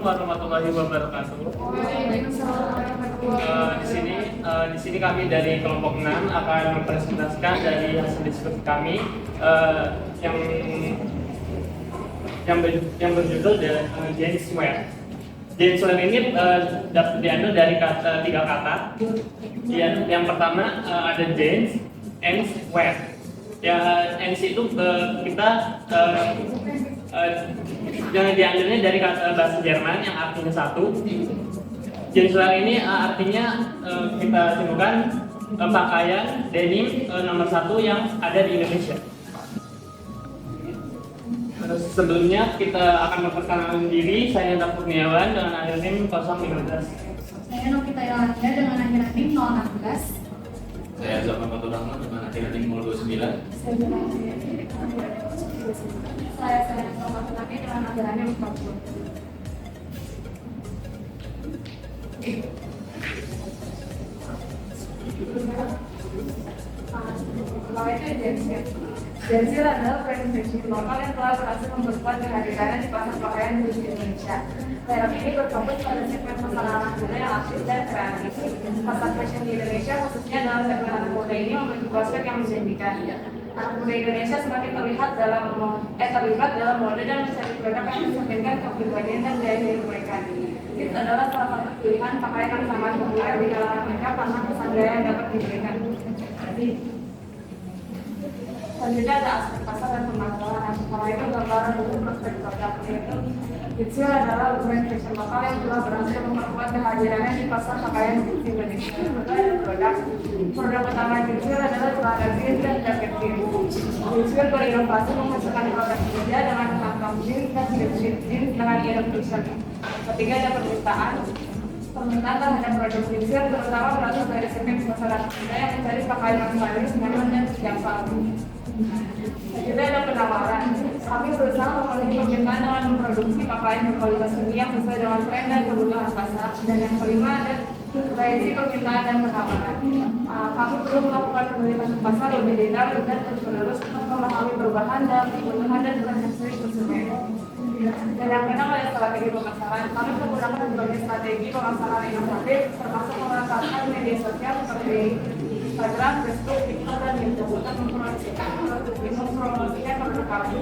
warahmatullahi wabarakatuh. Di sini kami dari kelompok 6 akan mempresentasikan dari hasil diskusi kami yang berjudul Jeanswear. Jeanswear ini dapat diambil dari tiga kata. Yang pertama ada jeans, and wear. Ya, ens itu kita jangan diambilnya dari kata bahasa Jerman yang artinya satu. Jeanswear ini artinya kita simpulkan pakaian denim nomor satu yang ada di Indonesia. Sebelumnya kita akan memperkenalkan diri. Saya Hendra Kurniawan dengan akhir NIM 015. Saya Novita Yolanda dengan akhir NIM 016. Saya Zaman Fatur Rahman dengan akhir NIM 029. Saya Fatur Rahman dengan akhir NIM 40. Jeanswear adalah brand fashion lokal yang telah berhasil memperkuat kehadirannya di pasar pakaian di Indonesia. Merek ini berfokus pada segmen masyarakat anak muda yang aktif dan kreatif. Pasar fashion di Indonesia, khususnya dalam segmen anak muda ini, memiliki prospek yang menjanjikan. Anak muda Indonesia semakin terlibat dalam mode dan mencari produk yang mencerminkan kepribadian dan gaya hidup mereka. Itu adalah salah satu pilihan pakaian yang sangat populer di kalangan mereka karena kesan gaya yang dapat diberikan. Selanjutnya ada aspek pasar dan pemasaran. Setelah itu gambaran dulu prospek produk, yaitu Jeanswear adalah brand fashion lokal yang telah berhasil memperkuat kehadirannya di pasar pakaian di Indonesia. Produk utama Jeanswear adalah celana jeans dan jaket jeans. Jeanswear berinovasi menghasilkan produk kerja dengan kantong jeans dan jeans dengan innovation. Ketiga ada permintaan terhadap produk Jeanswear terutama berasal dari segmen masyarakat muda yang mencari pakaian yang stylish, nyaman dan terjangkau. Juga ada penawaran. Kami berusaha memenuhi permintaan dengan memproduksi pakaian berkualitas tinggi yang sesuai dengan tren dan kebutuhan pasar. Dan yang kelima ada variasi permintaan dan penawaran. Kami perlu melakukan penelitian pasar lebih detail dan terus-menerus untuk memahami perubahan dan kebutuhan dan preferensi konsumen. Dan yang keenam ada strategi pemasaran. Kami menggunakan berbagai strategi pemasaran inovatif, termasuk memanfaatkan media sosial seperti Instagram, Facebook, TikTok, dan YouTube untuk mempromosikan produk kami.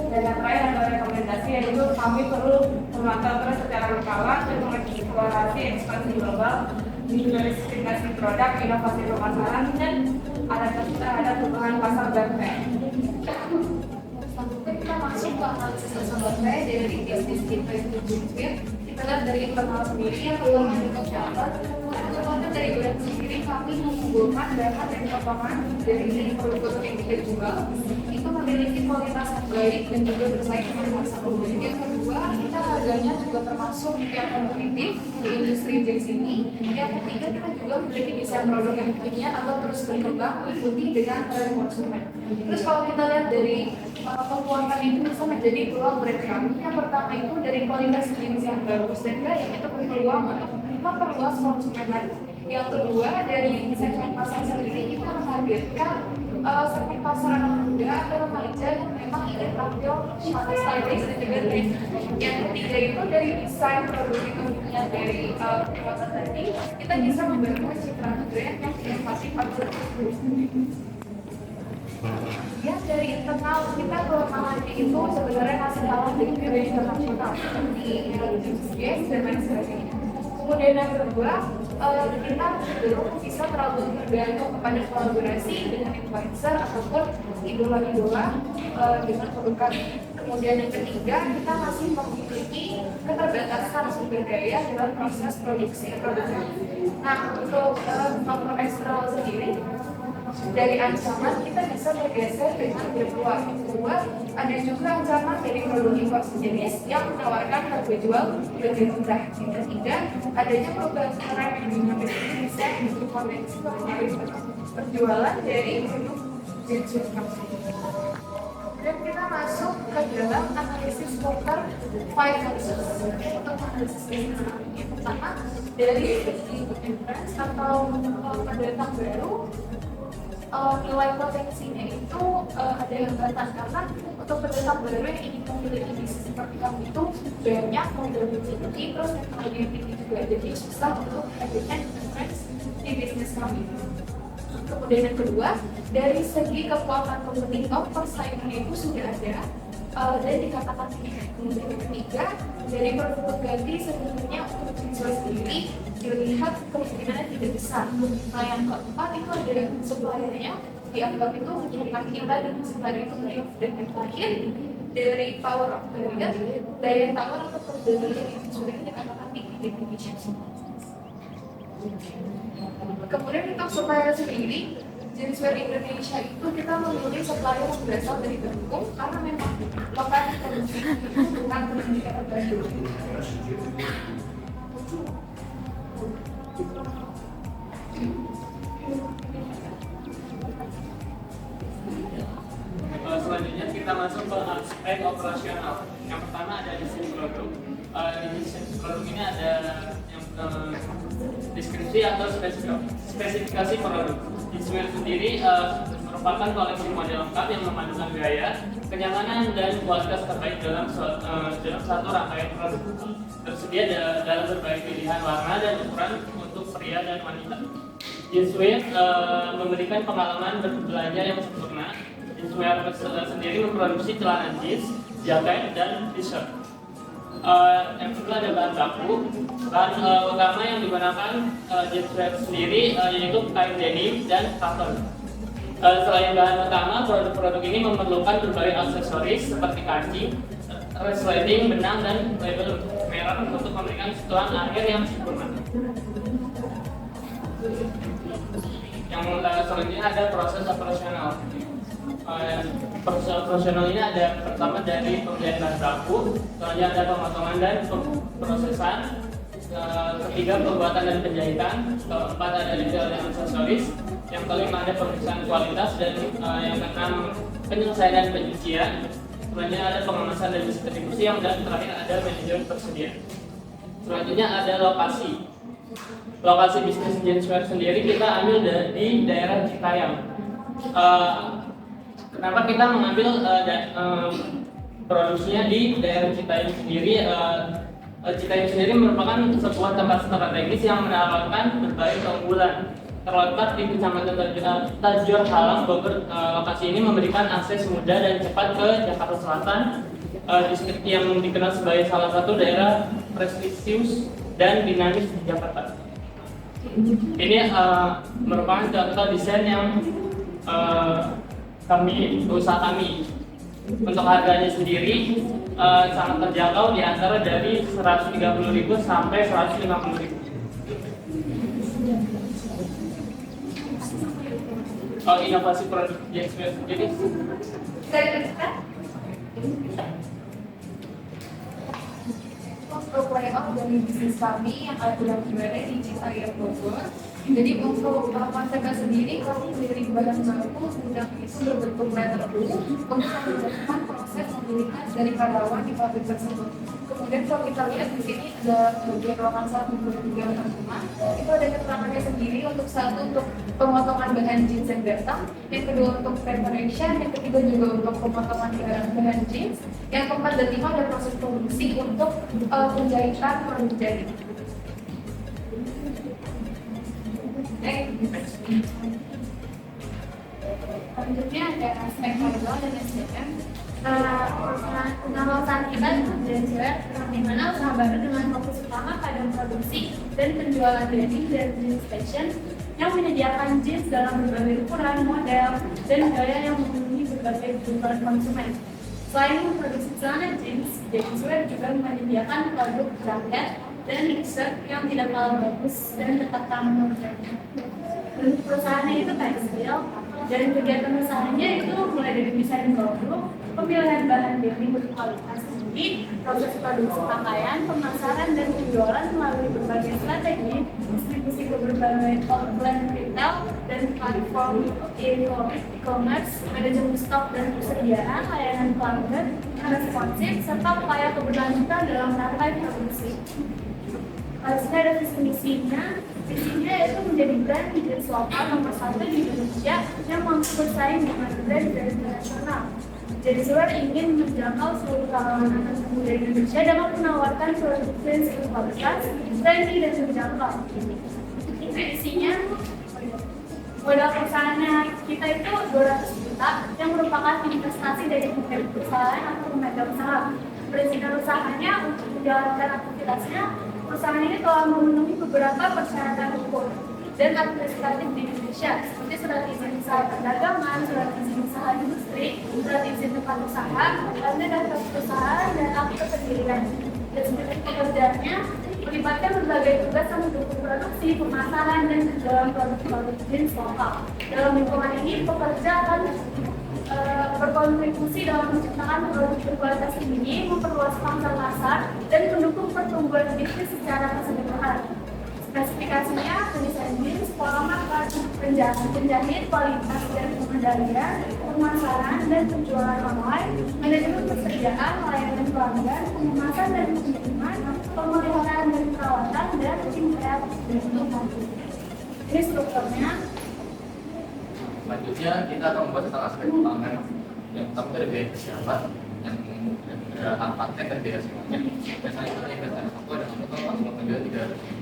Dan yang terakhir ada rekomendasi, yaitu kami perlu memantau terus secara berkala dan mengeksplorasi ekspansi global, diversifikasi produk, inovasi pemasaran, dan adaptasi terhadap perubahan pasar dan tren. Selanjutnya kita masuk ke analisis tersebut dari bisnis kita itu Jeanswear. Kita lihat dari internal sendiri yang pertama untuk siapa. Dari brand sendiri kami mengunggulkan bahan dan potongan dari produk yang kita jual itu memiliki kualitas yang baik dan juga bersaing dengan pasar umum. Yang kedua, kita harganya juga termasuk yang kompetitif di industri jeans ini. Yang ketiga, kita juga memiliki desain produk yang kekinian atau terus berkembang mengikuti dengan tren konsumen. Terus kalau kita lihat dari penguatan itu bisa menjadi peluang brand kami. Yang pertama itu dari kualitas jeans yang bagus dan gaya itu berpeluang untuk memperluas konsumen lagi. Yang kedua dari segmen pasar sendiri kita menghadirkan segmen pasar anak muda atau remaja yang memang ingin tampil stylish dan juga tren. Yang ketiga itu dari desain produk itu dari perawatan tadi kita bisa membangun citra brand yang inovasi pasar. Ya dari internal kita kelemahannya itu sebenarnya masih kalah dengan brand internasional seperti Jeanswear dan lain sebagainya. Kemudian yang kedua, kita belum bisa terlalu tergantung kepada kolaborasi dengan influencer ataupun idola-idola dengan produk. Kemudian yang ketiga, kita masih memiliki keterbatasan sumber daya dalam proses produksi produknya. Nah, untuk faktor eksternal sendiri, dari ancaman kita bisa bergeser dengan berpeluang. Kedua, ada juga ancaman dari produk impor sejenis yang menawarkan harga jual lebih rendah. Yang ketiga, adanya perubahan tren yang dinamis ini bisa berpotensi mempengaruhi penjualan dari produk Jeanswear kami. Dan kita masuk ke dalam analisis quarter 5 analysis. Untuk analisis ini yang pertama dari entrance atau pendatang baru. nilai potensinya itu ada yang batas karena untuk pendatang baru yang ingin memiliki bisnis seperti kamu itu banyak modalnya tinggi, terus teknologi yang tinggi juga, jadi susah untuk mendapatkan influence di bisnis kami. Kemudian yang kedua, dari segi kekuatan kompetitor persaingannya itu sudah ada dan dikatakan tinggi. Kemudian yang ketiga, dari produk ganti sebenarnya untuk jenis sendiri dilihat kemungkinannya tidak besar. Nah yang keempat itu ada suppliernya, dianggap itu menyebabkan kita dan supplier itu baik. Dan yang terakhir, dari power of barrier, daya tawar atau perbedaan itu sudah dikatakan tinggi di Indonesia. Kemudian untuk supplier sendiri, Jeanswear Indonesia itu kita memilih supplier yang berasal dari Bandung karena memang lokasi produksi itu bukan di daerah Bandung. Selanjutnya kita masuk ke aspek operasional. Yang pertama ada desain produk. Di desain produk ini ada yang deskripsi atau spesifikasi produk. Jeanswear sendiri merupakan koleksi model lengkap yang memadukan gaya, kenyamanan, dan kualitas terbaik dalam satu rangkaian produk. Tersedia dalam berbagai pilihan warna dan ukuran untuk pria dan wanita. Jeanswear memberikan pengalaman berbelanja yang sempurna. Jeanswear sendiri memproduksi celana jeans, jaket, dan t-shirt. Yang kedua ada bahan baku. Bahan utama yang digunakan jeanswear sendiri yaitu kain denim dan cotton. Selain bahan utama, produk-produk ini memerlukan berbagai aksesoris seperti kancing, resleting, benang, dan label merek untuk memberikan sentuhan akhir yang sempurna. Yang selanjutnya ada proses operasional. Proses operasional ini ada pertama dari pembelian bahan baku, selanjutnya ada pemotongan dan pemrosesan, ketiga pembuatan dan penjahitan, keempat ada detail dan aksesoris, yang kelima ada pemeriksaan kualitas, dan yang keenam penyelesaian dan pencucian, selanjutnya ada pengemasan dan distribusi, yang dan terakhir ada manajemen persediaan. Selanjutnya ada lokasi. Lokasi bisnis Jeanswear sendiri kita ambil di daerah Citayam. Kenapa kita mengambil produksinya di daerah Citayam sendiri? Citayam sendiri merupakan sebuah tempat strategis yang menawarkan berbagai keunggulan. Terletak di Kecamatan Tajur Halang, Bogor. Lokasi ini memberikan akses mudah dan cepat ke Jakarta Selatan, distrik yang dikenal sebagai salah satu daerah prestisius dan dinamis di Jakarta. Ini merupakan contoh desain yang usaha kami. Untuk harganya sendiri sangat terjangkau, di antara dari 130.000 sampai 150.000. Inovasi produk Jeanswear sendiri. Untuk layout dari bisnis kami yang ada di Citayam Bogor. Jadi untuk konsepnya sendiri kami dari bahan baku gudang itu berbentuk letter U untuk memudahkan proses mobilitas dari karyawan di pabrik tersebut. Kemudian kalau kita lihat di sini ada bagian ruangan 1, 2, 3, 4, 5. Itu ada keterangannya sendiri. Untuk satu untuk pemotongan bahan jeans yang datang, yang kedua untuk preparation, yang ketiga juga untuk pemotongan bahan jeans, yang keempat dan lima ada proses produksi untuk penjahitan produk jadi. Selanjutnya ada aspek modal dan SDM. Penawaran kita Jeanswear di mana usaha baru dengan fokus utama pada produksi dan penjualan denim dan jeans fashion yang menyediakan jeans dalam berbagai ukuran, model, dan gaya yang memenuhi berbagai kebutuhan konsumen. Selain memproduksi celana jeans, Jeanswear juga menyediakan produk jaket dan t-shirt yang tidak kalah bagus dan tetap tahan modern. Perusahaannya itu tekstil dan kegiatan usahanya itu mulai dari desain produk, pemilihan bahan denim berkualitas tinggi, proses produksi pakaian, pemasaran dan penjualan melalui berbagai strategi, distribusi ke berbagai outlet retail dan platform e-commerce, manajemen stok dan persediaan, layanan pelanggan, responsif, serta upaya keberlanjutan dalam rantai produksi. Sebenarnya ada visi misinya Visinya itu menjadi brand jeans lokal nomor 1 di Indonesia yang mampu bersaing dengan brand internasional. Jeans Wear ingin menjangkau seluruh kalangan anak muda Indonesia dengan menawarkan produk jeans berkualitas, trendy dan menjangkau. Visinya, modal perusahaannya kita itu 200 juta yang merupakan investasi dari pemilik perusahaan atau pemegang saham. Perizinan usahanya untuk menjalankan aktivitasnya, perusahaan ini telah memenuhi beberapa persyaratan hukum dan administratif di Indonesia seperti surat izin usaha perdagangan, surat izin usaha industri, surat izin tempat usaha, tanda daftar perusahaan dan akte pendirian. Dan sebagai pekerjaannya melibatkan berbagai tugas yang mendukung produksi, pemasaran, dan penjualan produk-produk jeans lokal. Dalam lingkungan ini, pekerja akan berkontribusi dalam menciptakan produk berkualitas tinggi, memperluas pangsa pasar, dan mendukung pertumbuhan bisnis secara keseluruhan. Spesifikasinya, penyelesaian jeans, pola makan, penjahit, kualitas dan pengendalian, pemasaran dan penjualan online, manajemen persediaan, layanan pelanggan, pengemasan dan pengiriman, pemeliharaan dan perawatan, dan tim kreatif dan inovasi. Ini strukturnya. Selanjutnya kita akan membahas tentang aspek keuangan. Yang pertama dari biaya persiapan, yang ada paten dan biaya semuanya. Dan selanjutnya investasi satu dan total langsung penjual 300.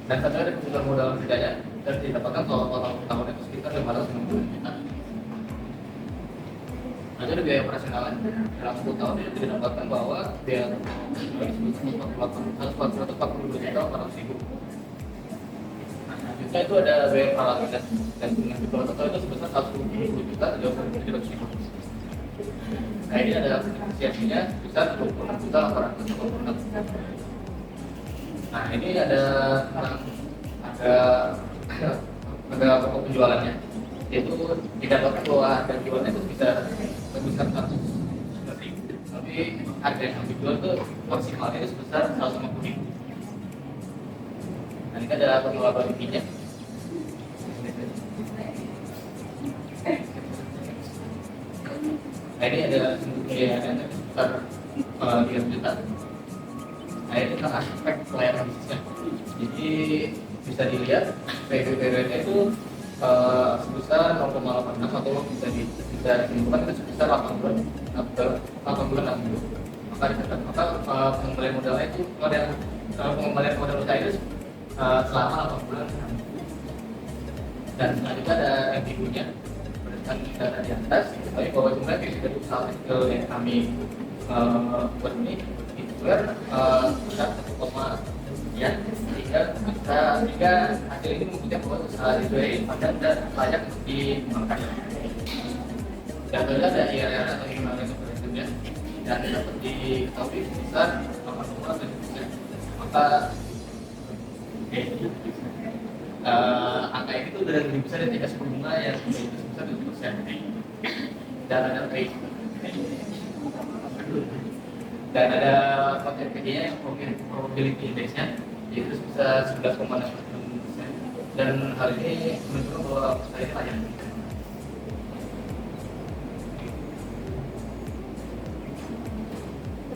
Dan satu ada kebutuhan modal kerjanya dan didapatkan total tahun itu sekitar 560 juta. Nanti ada biaya operasionalnya dalam 10 tahun itu didapatkan bahwa biaya sebesar 142 juta 400 ribu. Nah, itu ada biaya peralatan dan dengan total itu sebesar 120 juta 300 ribu. Nah ini ada efisiensinya sebesar 26 juta 886. Nah ini ada pokok penjualannya, yaitu didapatkan bahwa harga jualnya itu bisa sebesar 100 ribu, tapi harga yang dijual itu maksimalnya itu sebesar 150 ribu. Nah ini ada pengelolaan intinya. Nah ini ada pembiayaan yang sebesar 3 juta. Nah ini tentang aspek pelayanan bisnisnya. Jadi bisa dilihat PBB-nya itu sebesar 0,86 atau bisa ditentukan itu sebesar 8 bulan 6 bulan. Maka pengembalian modalnya itu pengembalian modal usaha itu selama 8 bulan. Dan selanjutnya ada MPU-nya berdasarkan data di atas, tapi bahwa jumlah dari usaha kecil yang kami buat ini besar 1,1 ya, sehingga hasil ini membuktikan bahwa usaha itu padan dan layak untuk dikembangkan. Dan juga ada IRR atau imbalan operasionalnya dan dapat diketahui sebesar 8,7%. Maka angka ini tuh sudah lebih besar dari tingkat suku bunga yang sebesar 7%. Dan ada dan ada konten PG-nya yang probability index-nya yaitu sebesar 11,6%. Dan hal ini menunjukkan bahwa usaha ini layak.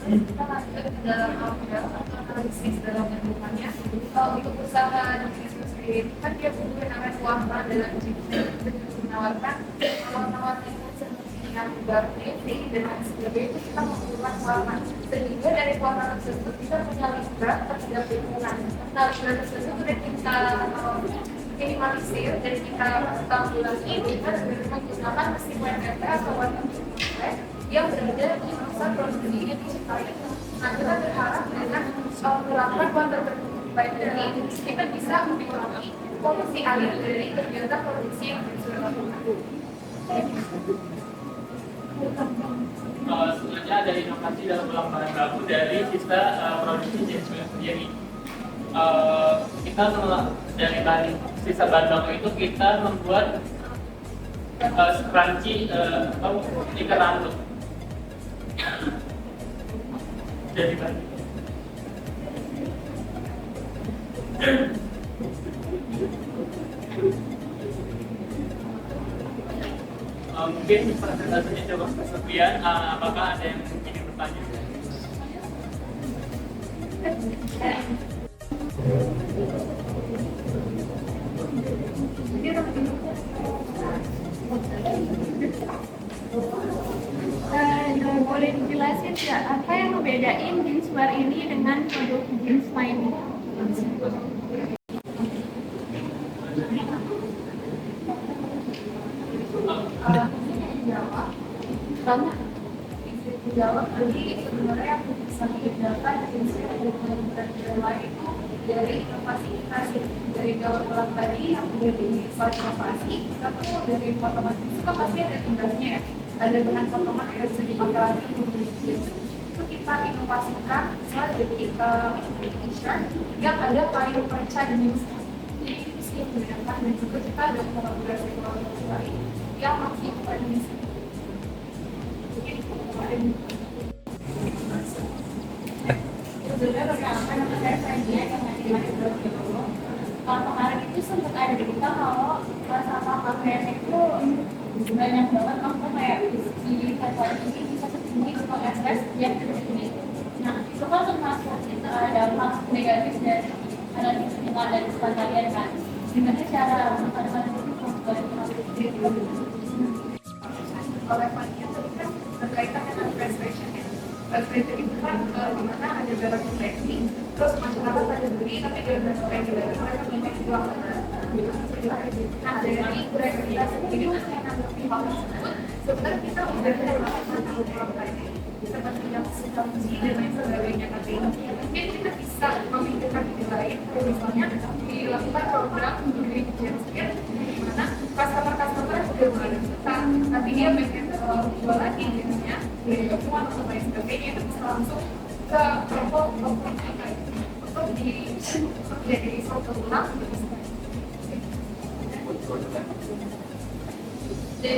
Kita lanjut ke dalam analisis dalam lingkungannya. Untuk usaha bisnis sendiri kan dia butuh namanya keuangan dalam menawarkan yang baru dan sebagainya itu kita membutuhkan keuangan sehingga dari keuangan tersebut kita punya libra terhadap lingkungan. Nah libra tersebut sudah kita minimalisir dan kita tanggulangi dengan menggunakan mesin WMP atau WMP yang berada di masa produksi ini digital. Nah kita berharap dengan melakukan water baik ini kita bisa mengurangi polusi air dari kegiatan produksi yang sudah dilakukan. Selanjutnya ada inovasi dalam ulang bahan baku dari sisa produksi jeans wear. Jadi kita dari bahan sisa bahan baku itu kita membuat scrunchie atau stiker rambut. Jadi bahan mungkin presentasinya coba sekian. Apakah ada yang ingin bertanya? Boleh dijelasin nggak apa yang membedain jeanswear ini dengan produk jeans lainnya? Karena jawab tadi sebenarnya yang bisa dibedakan jeanswear dari brand lain itu dari inovasi inovasi dari gawat tadi yang menjadi soal inovasi atau dari potongan itu kan pasti ada tinggalnya ya, ada bahan potongan yang bisa dipakai lagi untuk jeans itu kita inovasikan misalnya jadi t-shirt yang ada payung perca jeans. Jadi itu sih yang membedakan dan juga kita ada kolaborasi lain yang masih jeans. Sebenarnya pertama saya kajian yang kalau kemarin itu sempat ada berita kalau sampah pakaian itu banyak banget maksudnya kayak di kantor ini bisa segini untuk ekspres yang segini. Nah itu kan termasuk itu ada dampak negatif dari analisis lingkungan dari kalian kan. Gimana cara kadang-kadang itu oleh panitia itu kan berkaitan dengan fast fashion ya. Fast fashion itu kan dimana ada barang koleksi, terus masyarakat ada beli tapi gara-gara koleksi mereka banyak jual. Nah dari brand kita sendiri yang menanggapi hal tersebut, sebenarnya kita udah melakukan beberapa kali seperti yang substansi dan lain sebagainya tadi. Mungkin kita bisa memikirkan ide lain, misalnya dilakukan program menjadi jeanswear di mana customer juga boleh kita, tapi dia pengen jual lagi jeansnya, beli perempuan atau lain sebagainya itu bisa langsung ke toko untuk jadi suatu ulang. Jadi